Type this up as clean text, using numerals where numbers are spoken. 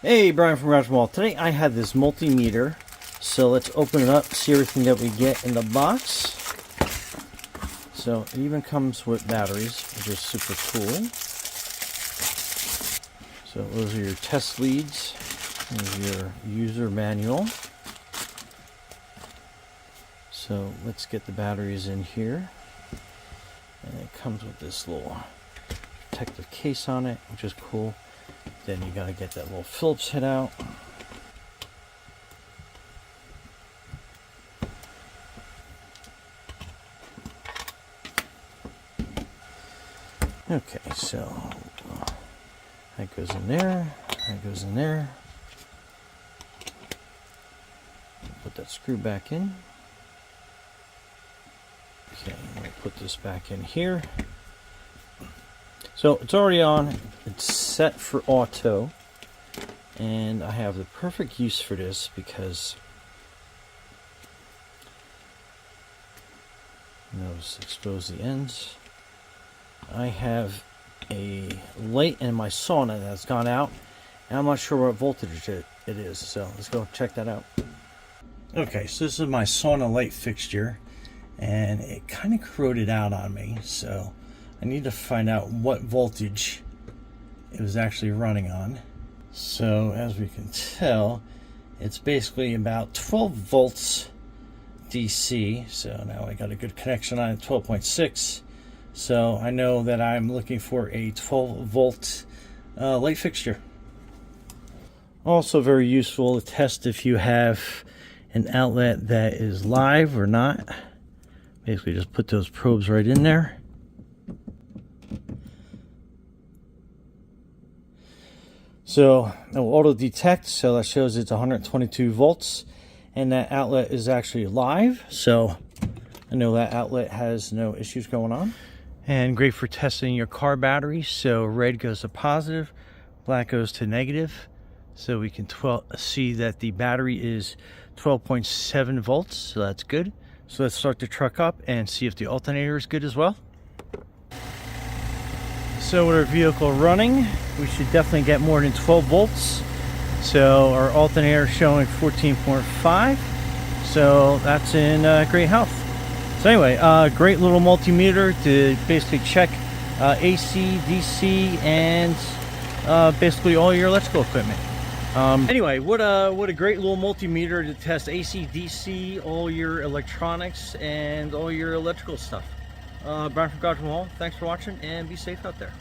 Hey, Brian from Garage Mall. Today I have this multimeter, so let's open it up, see everything that we get in the box. So it even comes with batteries, which is super cool. So those are your test leads, there's your user manual. So let's get the batteries in here. And it comes with this little protective case on it, which is cool. Then you gotta get that little Phillips head out. Okay, so that goes in there, that goes in there. Put that screw back in. Okay, I'm gonna put this back in here. So it's already on, it's set for auto, and I have the perfect use for this because notice expose the ends. I have a light in my sauna that's gone out, and I'm not sure what voltage it is, so let's go check that out. Okay, so this is my sauna light fixture, and it kind of corroded out on me, so I need to find out what voltage it was actually running on. So as we can tell, it's basically about 12 volts DC. So now I got a good connection on it, 12.6. So I know that I'm looking for a 12 volt light fixture. Also very useful to test if you have an outlet that is live or not. Basically just put those probes right in there. So it will auto detect, so that shows it's 122 volts, and that outlet is actually live, so I know that outlet has no issues going on. And great for testing your car batteries. So red goes to positive, black goes to negative, so we can see that the battery is 12.7 volts, so that's good. So let's start the truck up and see if the alternator is good as well. So with our vehicle running, we should definitely get more than 12 volts. So our alternator is showing 14.5. So that's in great health. So anyway, great little multimeter to basically check AC, DC, and basically all your electrical equipment. Anyway, what a great little multimeter to test AC, DC, all your electronics, and all your electrical stuff. Brian from Garage Mall, thanks for watching, and be safe out there.